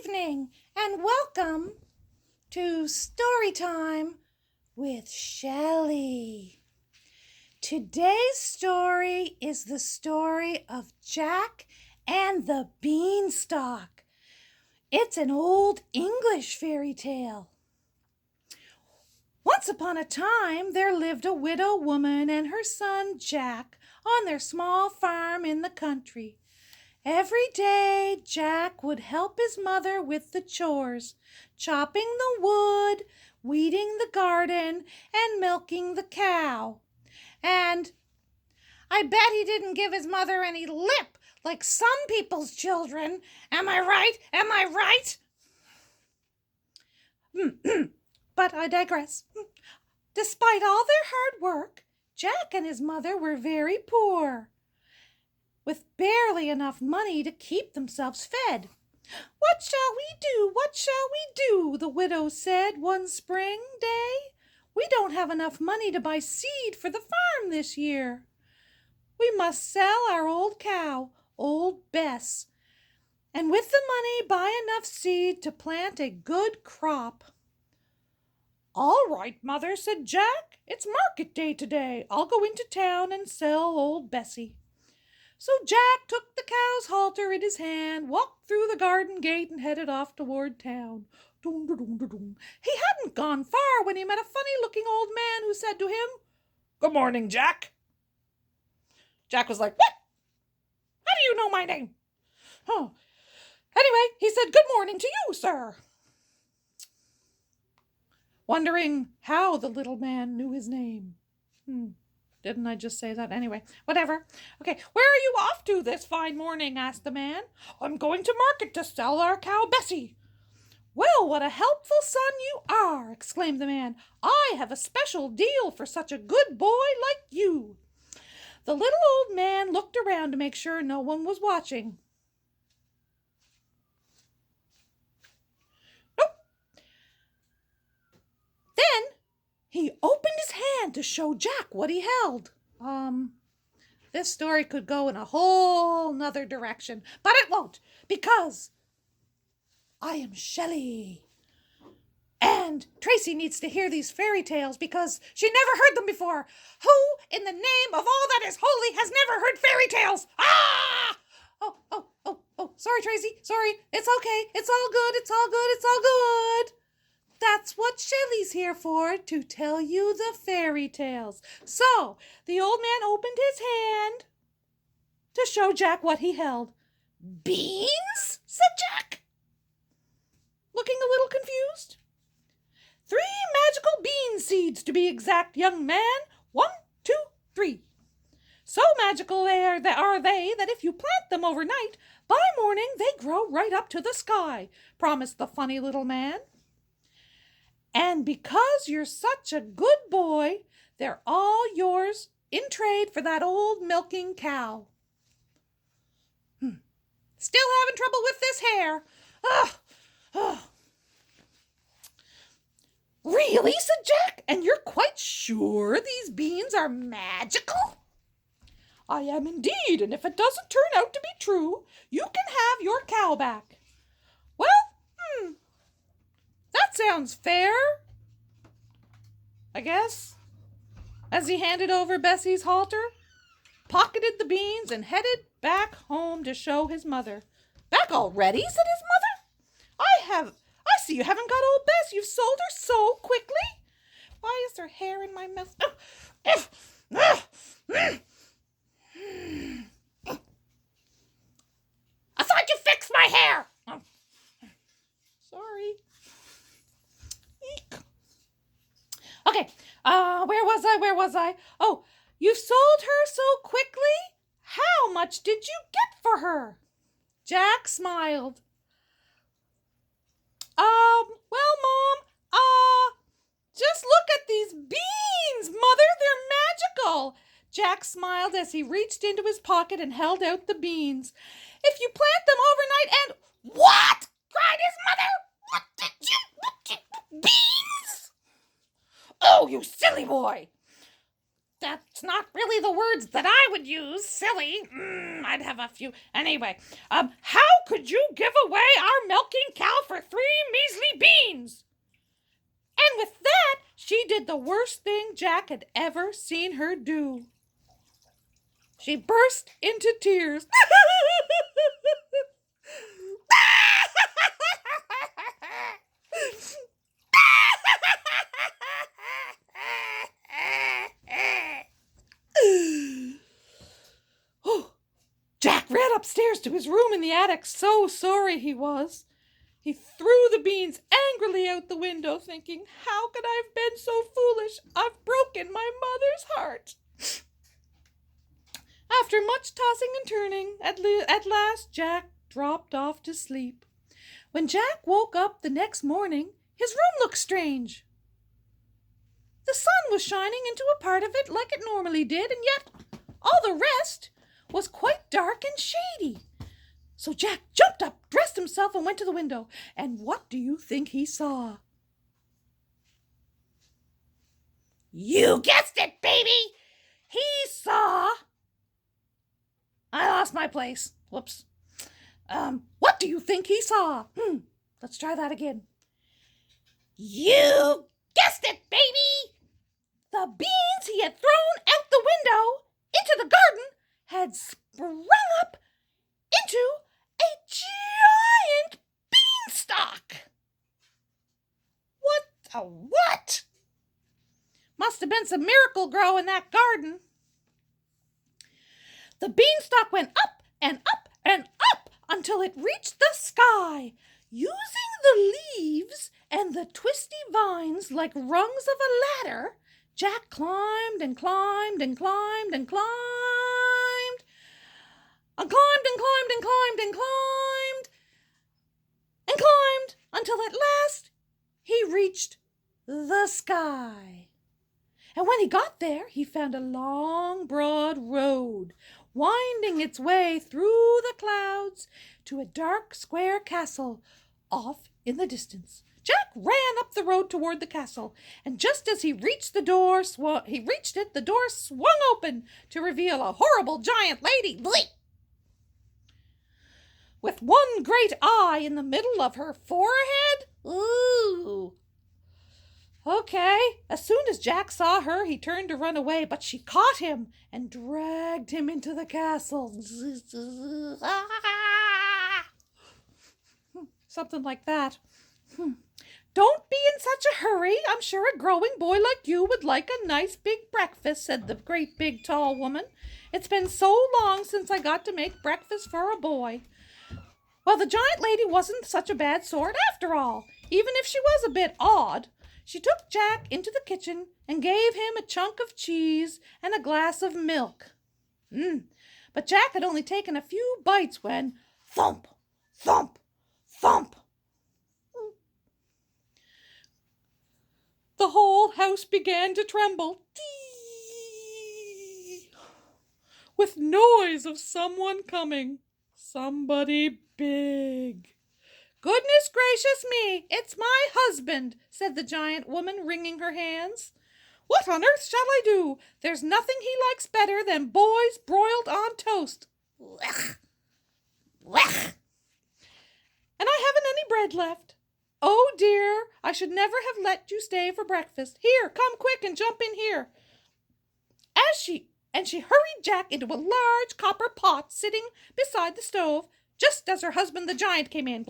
evening, and welcome to Storytime with Shelley. Today's story is the story of Jack and the Beanstalk. It's an old English fairy tale. Once upon a time, there lived a widow woman and her son Jack on their small farm in the country. Every day, Jack would help his mother with the chores, chopping the wood, weeding the garden, and milking the cow. And I bet he didn't give his mother any lip like some people's children. Am I right? Am I right? But I digress. Despite all their hard work, Jack and his mother were very poor, with barely enough money to keep themselves fed. "What shall we do? What shall we do?" the widow said one spring day. "We don't have enough money to buy seed for the farm this year. We must sell our old cow, old Bess, and with the money buy enough seed to plant a good crop." "All right, Mother," said Jack. "It's market day today. I'll go into town and sell old Bessie." So Jack took the cow's halter in his hand, walked through the garden gate, and headed off toward town. Dum, da, dum, da, dum. He hadn't gone far when he met a funny-looking old man who said to him, "Good morning, Jack." Jack was like, "What? How do you know my name?" "Oh, anyway," he said, "good morning to you, sir." Wondering how the little man knew his name. Didn't I just say that? Anyway, whatever. "Okay, where are you off to this fine morning?" asked the man. "I'm going to market to sell our cow Bessie." "Well, what a helpful son you are!" exclaimed the man. "I have a special deal for such a good boy like you." The little old man looked around to make sure no one was watching. Nope. Then he opened his hand to show Jack what he held. This story could go in a whole nother direction, but it won't, because I am Shelley. And Tracy needs to hear these fairy tales because she never heard them before. Who, in the name of all that is holy, has never heard fairy tales? Ah! Oh, sorry, Tracy. Sorry. It's okay. It's all good. It's all good. It's all good. That's what Shelley's here for, to tell you the fairy tales. So, the old man opened his hand to show Jack what he held. "Beans?" said Jack, looking a little confused. "3 magical bean seeds, to be exact, young man. 1, 2, 3. So magical are they that if you plant them overnight, by morning they grow right up to the sky," promised the funny little man. "And because you're such a good boy, they're all yours in trade for that old milking cow." Still having trouble with this hair. "Really?" said Jack. "And you're quite sure these beans are magical?" "I am indeed, and if it doesn't turn out to be true, you can have your cow back." "Well, that sounds fair, I guess," as he handed over Bessie's halter, pocketed the beans, and headed back home to show his mother. "Back already?" said his mother. I see you haven't got old Bess. You've sold her so quickly. Why is there hair in my mouth? I thought you fixed my hair. Sorry. Eek. Okay, where was I? Oh, you've sold her so quickly? How much did you get for her?" Jack smiled. Well, Mom, just look at these beans, Mother, they're magical." Jack smiled as he reached into his pocket and held out the beans. "If you plant them overnight and—" "What?" cried his mother. "What did you— beans? Oh, you silly boy. That's not really the words that I would use, silly. I'd have a few. Anyway, how could you give away our milking cow for 3 measly beans? And with that, she did the worst thing Jack had ever seen her do. She burst into tears. Jack ran upstairs to his room in the attic, so sorry he was. He threw the beans angrily out the window, thinking, how could I have been so foolish? I've broken my mother's heart. After much tossing and turning, at last Jack dropped off to sleep. When Jack woke up the next morning, his room looked strange. The sun was shining into a part of it like it normally did, and yet all the rest was quite dark and shady. So Jack jumped up, dressed himself, and went to the window. And what do you think he saw? You guessed it, baby! He saw... I lost my place. Whoops. What do you think he saw? Let's try that again. You guessed it, baby! The beans he had thrown out the window into the garden had sprung up into a giant beanstalk. What the what? Must have been some miracle grow in that garden. The beanstalk went up and up and up until it reached the sky. Using the leaves and the twisty vines like rungs of a ladder, Jack climbed and climbed and climbed and climbed and climbed and climbed and climbed and climbed and climbed until at last he reached the sky. And when he got there, he found a long, broad road winding its way through the clouds to a dark square castle off in the distance. Jack ran up the road toward the castle, and just as he reached the door, the door swung open to reveal a horrible giant lady. Bleep! With one great eye in the middle of her forehead. Ooh! Okay, as soon as Jack saw her, he turned to run away, but she caught him and dragged him into the castle. Something like that. Don't be in such a hurry. I'm sure a growing boy like you would like a nice big breakfast, said the great big tall woman. It's been so long since I got to make breakfast for a boy. Well, the giant lady wasn't such a bad sort after all, even if she was a bit odd. She took Jack into the kitchen and gave him a chunk of cheese and a glass of milk. But Jack had only taken a few bites when thump, thump, thump. The whole house began to tremble. Tee! With noise of someone coming. Somebody big. Goodness gracious me, it's my husband, said the giant woman, wringing her hands. What on earth shall I do? There's nothing he likes better than boys broiled on toast. Blech. Blech. And I haven't any bread left. Oh dear, I should never have let you stay for breakfast. Here, come quick and jump in here. She hurried Jack into a large copper pot sitting beside the stove, just as her husband the giant came in.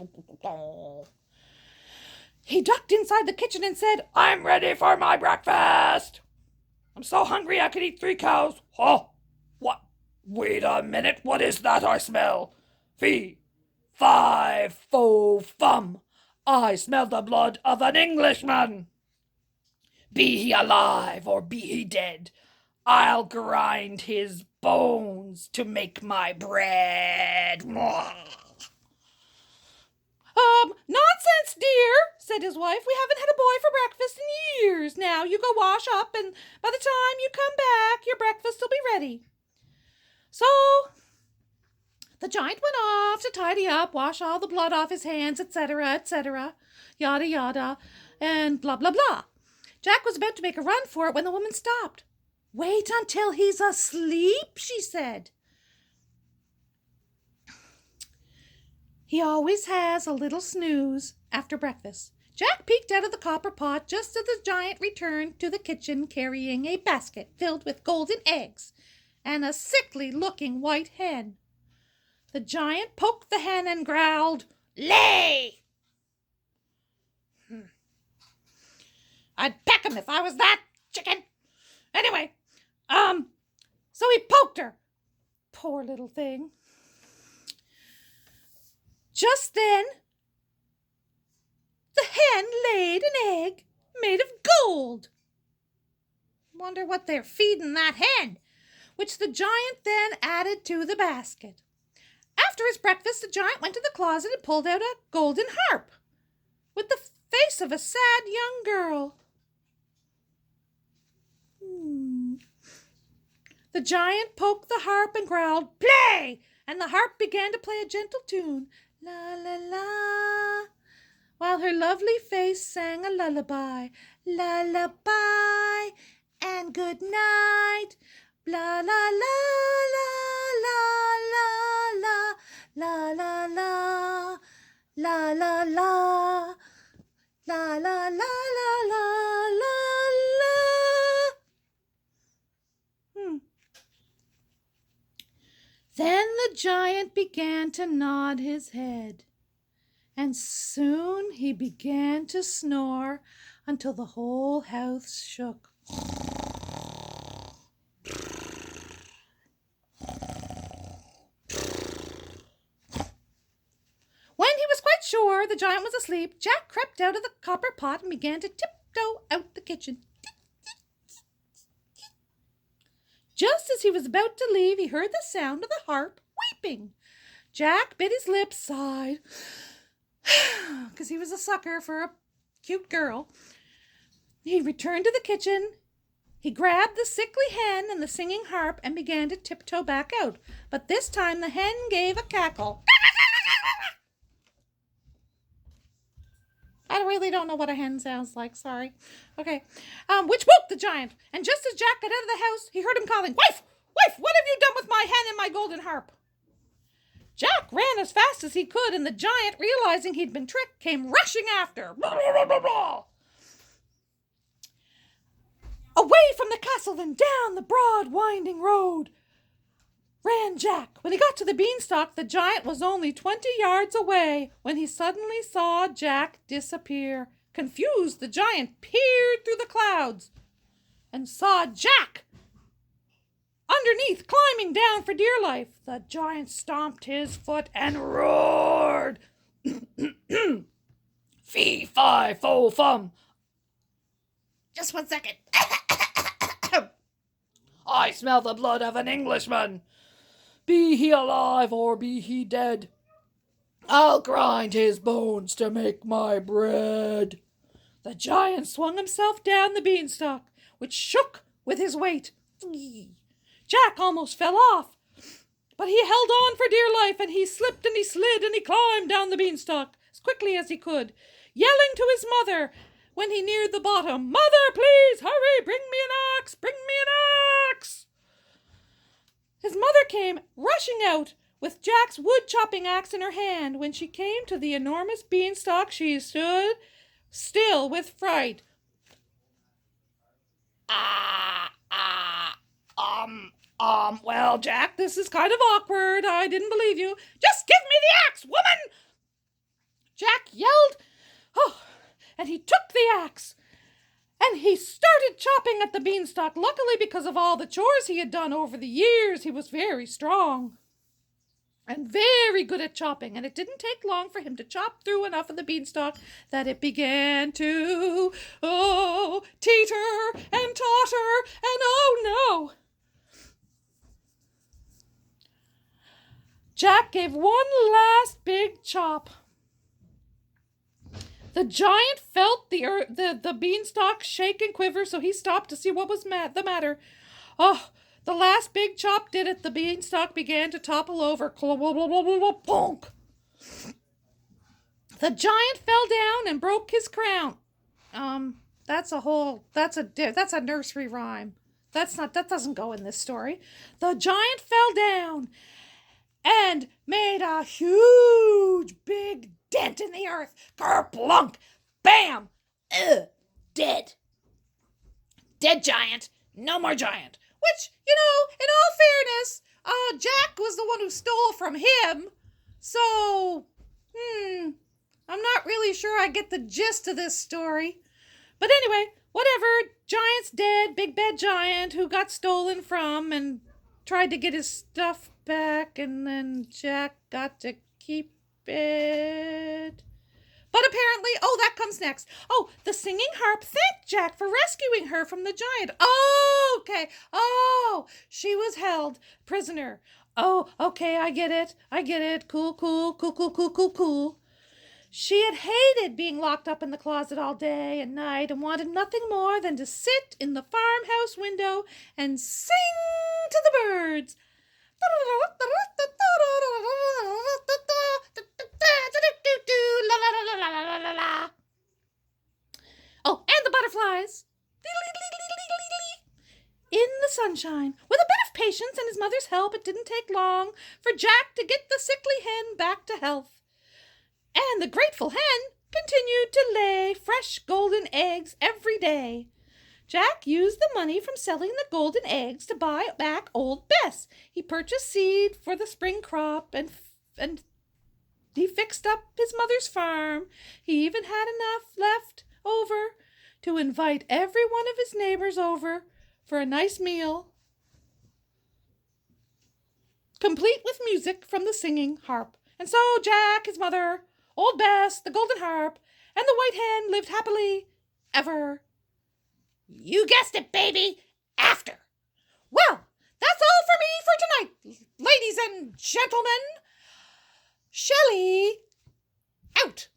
He ducked inside the kitchen and said, I'm ready for my breakfast. I'm so hungry I could eat 3 cows. Oh, what? Wait a minute, what is that I smell? Fee, fi, fo, fum. I smell the blood of an Englishman. Be he alive or be he dead, I'll grind his bones to make my bread. Nonsense, dear, said his wife. We haven't had a boy for breakfast in years. Now you go wash up, and by the time you come back, your breakfast will be ready. So the giant went off to tidy up, wash all the blood off his hands, etc., yada, yada, and blah, blah, blah. Jack was about to make a run for it when the woman stopped. Wait until he's asleep, she said. He always has a little snooze after breakfast. Jack peeked out of the copper pot just as the giant returned to the kitchen carrying a basket filled with golden eggs and a sickly-looking white hen. The giant poked the hen and growled, "Lay!" I'd peck him if I was that chicken. Anyway, so he poked her. Poor little thing. Just then, the hen laid an egg made of gold. Wonder what they're feeding that hen, which the giant then added to the basket. After his breakfast, the giant went to the closet and pulled out a golden harp with the face of a sad young girl. The giant poked the harp and growled, "Play!" And the harp began to play a gentle tune, la la la, while her lovely face sang a lullaby, lullaby and good night, la la la la la la la la la la la la la la la la la la. Then the giant began to nod his head, and soon he began to snore until the whole house shook. When he was quite sure the giant was asleep, Jack crept out of the copper pot and began to tiptoe out the kitchen. Just as he was about to leave, he heard the sound of the harp weeping. Jack bit his lips, sighed, because he was a sucker for a cute girl. He returned to the kitchen. He grabbed the sickly hen and the singing harp and began to tiptoe back out. But this time the hen gave a cackle. I really don't know what a hen sounds like, sorry. Okay. Which woke the giant. And just as Jack got out of the house, he heard him calling, "Wife! Wife, what have you done with my hen and my golden harp?" Jack ran as fast as he could, and the giant, realizing he'd been tricked, came rushing after. Away from the castle and down the broad, winding road ran Jack. When he got to the Beanstalk, the giant was only 20 yards away when he suddenly saw Jack disappear. Confused, the giant peered through the clouds and saw Jack underneath, climbing down for dear life. The giant stomped his foot and roared. Fee, fi, fo, fum. Just 1 second. I smell the blood of an Englishman. Be he alive or be he dead, I'll grind his bones to make my bread. The giant swung himself down the beanstalk, which shook with his weight. Jack almost fell off, but he held on for dear life, and he slipped and he slid and he climbed down the beanstalk as quickly as he could, yelling to his mother when he neared the bottom, "Mother, please, hurry, bring me an axe, bring me an axe." His mother came rushing out with Jack's wood-chopping axe in her hand. When she came to the enormous beanstalk, she stood still with fright. Well, Jack, this is kind of awkward. I didn't believe you. Just give me the axe, woman! Jack yelled, and he took the axe. And he started chopping at the beanstalk. Luckily, because of all the chores he had done over the years, he was very strong and very good at chopping. And it didn't take long for him to chop through enough of the beanstalk that it began to, teeter and totter. And oh no! Jack gave one last big chop. The giant felt the beanstalk shake and quiver, so he stopped to see what was the matter. The last big chop did it. The beanstalk began to topple over. Bonk! The giant fell down and broke his crown. That's a nursery rhyme. That doesn't go in this story. The giant fell down and made a huge big dent in the earth. Kerplunk! Bam! Ugh! Dead. Dead giant. No more giant. Which, in all fairness, Jack was the one who stole from him. So, I'm not really sure I get the gist of this story. But anyway, whatever. Giant's dead. Big bad giant who got stolen from and tried to get his stuff back, and then Jack got to keep it. But apparently, that comes next. Oh, the singing harp thanked Jack for rescuing her from the giant. Oh, okay. Oh, she was held prisoner. Oh, okay, I get it. Cool. She had hated being locked up in the closet all day and night and wanted nothing more than to sit in the farmhouse window and sing to the birds. Oh, and the butterflies. In the sunshine. With a bit of patience and his mother's help, it didn't take long for Jack to get the sickly hen back to health. And the grateful hen continued to lay fresh golden eggs every day. Jack used the money from selling the golden eggs to buy back old Bess. He purchased seed for the spring crop and he fixed up his mother's farm. He even had enough left over to invite every one of his neighbors over for a nice meal, complete with music from the singing harp. And so Jack, his mother, old Bess, the golden harp, and the white hen lived happily ever. You guessed it, baby, after. Well, that's all for me for tonight, ladies and gentlemen. Shelley, out.